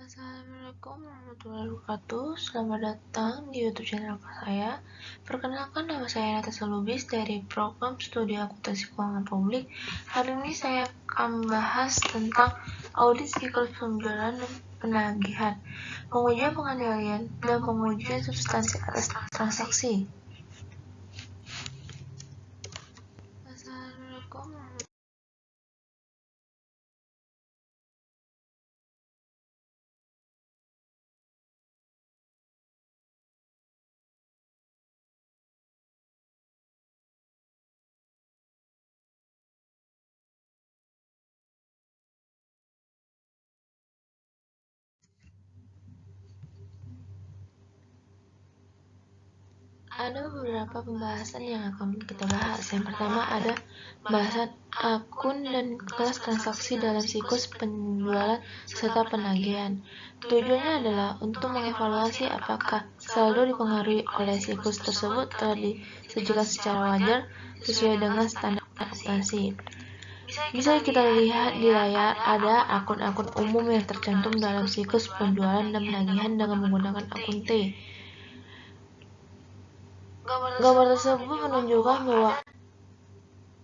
Assalamualaikum warahmatullahi wabarakatuh. Selamat datang di YouTube channel saya. Perkenalkan, nama saya Natasha Lubis dari program studi akuntansi keuangan publik. Hari ini saya akan membahas tentang audit siklus penjualan dan penagihan, pengujian pengendalian, dan pengujian substansi atas transaksi. Assalamualaikum. Ada beberapa pembahasan yang akan kita bahas. Yang pertama ada pembahasan akun dan kelas transaksi dalam siklus penjualan serta penagihan. Tujuannya adalah untuk mengevaluasi apakah saldo dipengaruhi oleh siklus tersebut telah disajikan secara wajar sesuai dengan standar akuntansi. Bisa kita lihat di layar ada akun-akun umum yang tercantum dalam siklus penjualan dan penagihan dengan menggunakan akun T. Gambar tersebut menunjukkan bahwa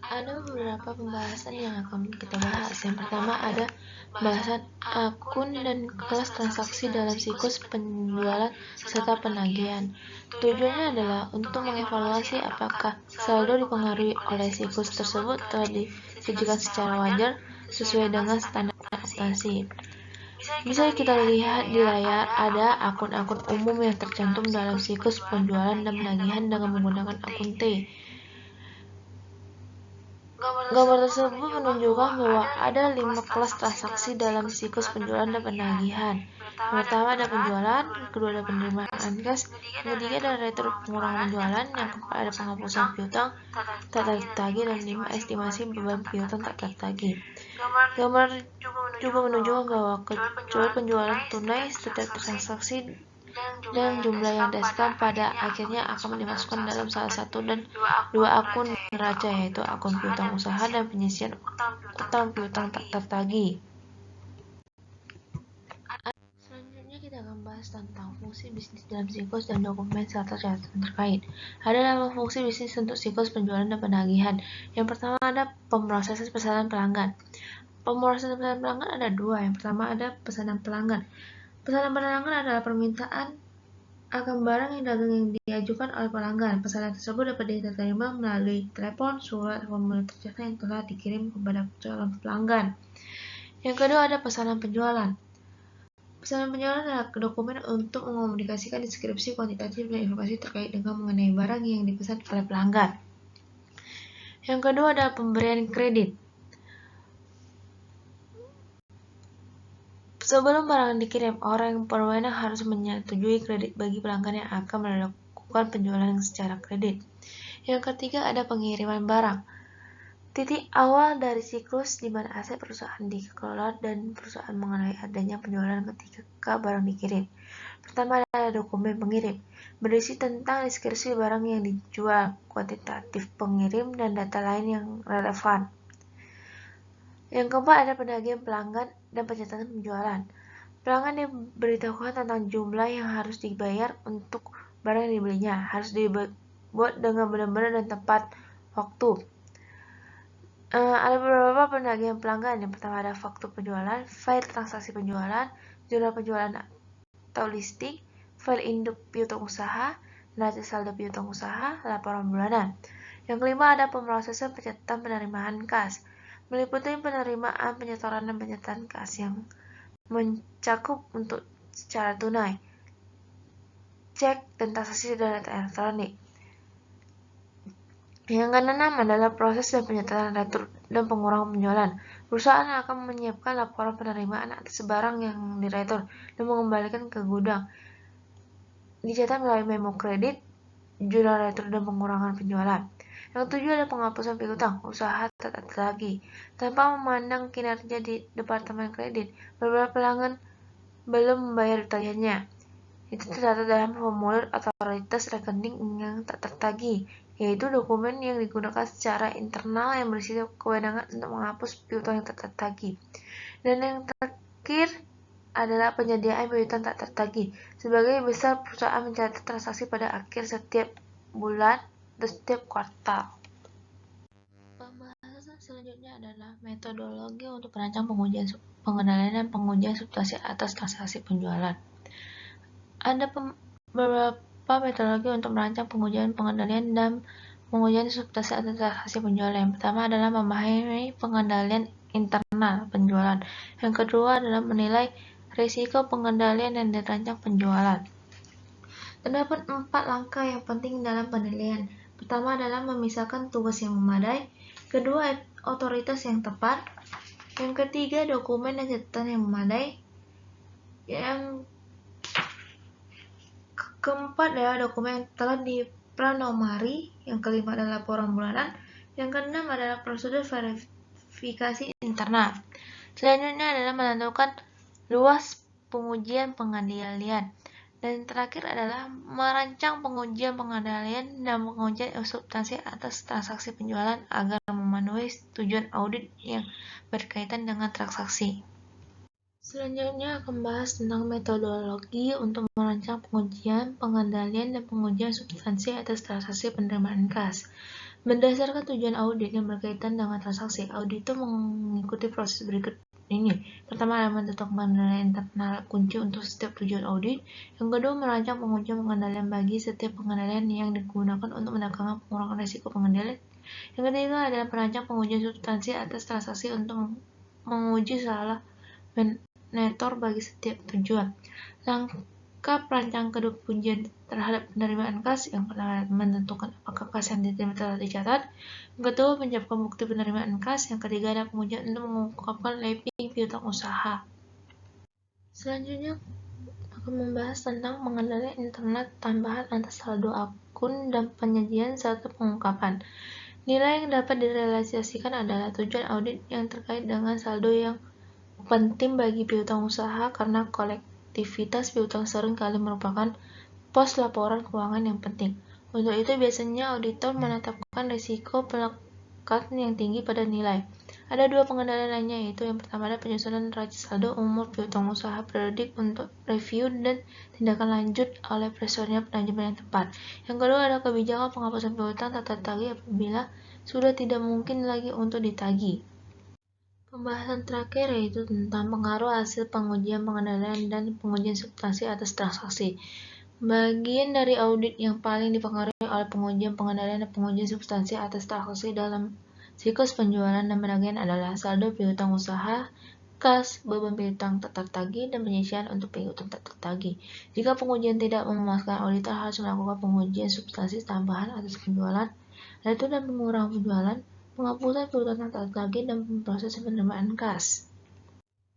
ada beberapa pembahasan yang akan kita bahas. Yang pertama ada pembahasan akun dan kelas transaksi dalam siklus penjualan serta penagihan. Tujuannya adalah untuk mengevaluasi apakah saldo dipengaruhi oleh siklus tersebut telah disajikan secara wajar sesuai dengan standar akuntansi. Bisa kita lihat di layar ada akun-akun umum yang tercantum dalam siklus penjualan dan penagihan dengan menggunakan akun T. Gambar tersebut menunjukkan bahwa ada 5 kelas transaksi dalam siklus penjualan dan penagihan. Yang pertama ada penjualan, kedua ada penerimaan kas, yang ketiga ada retur pengurangan penjualan, yang keempat ada penghapusan piutang tak tertagih, dan 5 estimasi beban piutang tak tertagih. Gambar juga menunjukkan bahwa kecuali penjualan tunai, setiap transaksi dan jumlah yang didasarkan pada akhirnya akan dimasukkan dalam salah satu dan dua akun neraca, yaitu akun piutang usaha dan penyisian utang piutang tak tertagih. Selanjutnya kita akan bahas tentang fungsi bisnis dalam siklus dan dokumen serta catatan terkait. Ada 8 fungsi bisnis untuk siklus penjualan dan penagihan. Yang pertama ada pemrosesan pesanan pelanggan. Pemrosesan pesanan pelanggan ada dua. Yang pertama ada pesanan pelanggan. Pesanan pelanggan adalah permintaan akan barang yang diajukan oleh pelanggan. Pesanan tersebut dapat diterima melalui telepon, surat, formulir tercetak yang telah dikirim kepada calon pelanggan. Yang kedua ada pesanan penjualan. Pesanan penjualan adalah dokumen untuk mengomunikasikan deskripsi kuantitatif dan informasi terkait dengan mengenai barang yang dipesan oleh pelanggan. Yang kedua adalah pemberian kredit. Sebelum barang dikirim, orang yang berwenang harus menyetujui kredit bagi pelanggan yang akan melakukan penjualan secara kredit. Yang ketiga ada pengiriman barang. Titik awal dari siklus di mana aset perusahaan dikelola dan perusahaan mengenai adanya penjualan ketika barang dikirim. Pertama ada dokumen pengirim, berisi tentang deskripsi barang yang dijual, kuantitatif pengirim, dan data lain yang relevan. Yang keempat ada penagihan pelanggan dan pencatatan penjualan. Pelanggan diberitahukan tentang jumlah yang harus dibayar untuk barang yang dibelinya, harus dibuat dengan benar-benar dan tepat waktu. Ada beberapa penagihan pelanggan. Yang pertama ada faktur penjualan, file transaksi penjualan, jurnal penjualan atau listing, file induk piutang usaha, neraca saldo piutang usaha, laporan bulanan. Yang kelima ada pemrosesan pencatatan penerimaan kas, meliputi penerimaan, penyetoran, dan penyertaan kas yang mencakup untuk secara tunai, cek, dan transaksi data elektronik. Yang keenam adalah proses dan penyertaan retur dan pengurangan penjualan. Perusahaan akan menyiapkan laporan penerimaan atas barang yang diretur dan mengembalikan ke gudang. Dicetak melalui memo kredit, jurnal retur dan pengurangan penjualan. Yang ketujuh ada penghapusan piutang usaha tak tertagih. Tanpa memandang kinerja di departemen kredit, beberapa pelanggan belum membayar tagihannya. Itu tercatat dalam formulir otoritas rekening yang tak tertagih, yaitu dokumen yang digunakan secara internal yang berisi kewenangan untuk menghapus piutang yang tak tertagih. Dan yang terakhir adalah penyediaan piutang tak tertagih. Sebagai besar, perusahaan mencatat transaksi pada akhir setiap bulan atau setiap kuartal. Pembahasan selanjutnya adalah metodologi untuk merancang pengendalian dan pengujian substansi atas transaksi penjualan. Ada beberapa metodologi untuk merancang pengendalian dan pengujian substansi atas transaksi penjualan. Yang pertama adalah memahami pengendalian internal penjualan. Yang kedua adalah menilai risiko pengendalian dan dirancang penjualan. Terdapat 4 langkah yang penting dalam penilaian. Pertama adalah memisahkan tugas yang memadai. Kedua, otoritas yang tepat. Yang ketiga, dokumen dan catatan yang memadai. Yang keempat adalah dokumen yang telah dipranomari. Yang kelima adalah laporan bulanan. Yang keenam adalah prosedur verifikasi internal. Selanjutnya adalah menentukan luas pengujian pengendalian. Dan terakhir adalah merancang pengujian pengendalian dan pengujian substansi atas transaksi penjualan agar memenuhi tujuan audit yang berkaitan dengan transaksi. Selanjutnya akan membahas tentang metodologi untuk merancang pengujian, pengendalian, dan pengujian substansi atas transaksi penerimaan kas. Berdasarkan tujuan audit yang berkaitan dengan transaksi, auditor mengikuti proses berikut ini. Pertama adalah menentukan pengendalian internal kunci untuk setiap tujuan audit. Yang kedua, merancang pengujian pengendalian bagi setiap pengendalian yang digunakan untuk menekan pengurangan risiko pengendalian. Yang ketiga adalah merancang pengujian substansi atas transaksi untuk menguji salah netor bagi setiap tujuan. Langkah perancang kedua pengujian terhadap penerimaan kas. Yang pertama menentukan apakah kas yang diterima telah dicatat. Yang kedua menyiapkan bukti penerimaan kas. Yang ketiga adalah pengujian untuk mengungkapkan lapping piutang usaha. Selanjutnya akan membahas tentang pengendalian internal tambahan atas saldo akun dan penyajian serta pengungkapan. Nilai yang dapat direalisasikan adalah tujuan audit yang terkait dengan saldo yang penting bagi piutang usaha karena kolektivitas piutang sering kali merupakan pos laporan keuangan yang penting. Untuk itu biasanya auditor menetapkan risiko pelekat yang tinggi pada nilai. Ada 2 pengendalian lainnya, yaitu yang pertama adalah penyusunan neraca saldo umur piutang usaha periodik untuk review dan tindakan lanjut oleh presurnya manajemen yang tepat. Yang kedua adalah kebijakan penghapusan piutang tak tertagih apabila sudah tidak mungkin lagi untuk ditagih. Pembahasan terakhir yaitu tentang pengaruh hasil pengujian pengendalian dan pengujian substansi atas transaksi. Bagian dari audit yang paling dipengaruhi oleh pengujian pengendalian dan pengujian substansi atas transaksi dalam siklus penjualan dan penagihan adalah saldo piutang usaha, kas, beban piutang tak tertagih, dan penyisian untuk piutang tak tertagih. Jika pengujian tidak memuaskan, auditor harus melakukan pengujian substansi tambahan atas penjualan, yaitu dan pengurangan penjualan, penghapusan piutang tak tertagih, dan proses penerimaan kas.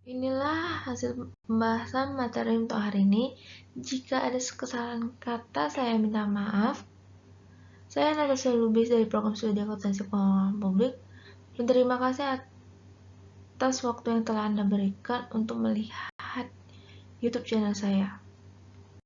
Inilah hasil pembahasan materi untuk hari ini. Jika ada kesalahan kata, saya minta maaf. Saya Natasha Lubis dari Program Studi Akuntansi Keuangan Publik. Dan terima kasih atas waktu yang telah Anda berikan untuk melihat YouTube channel saya.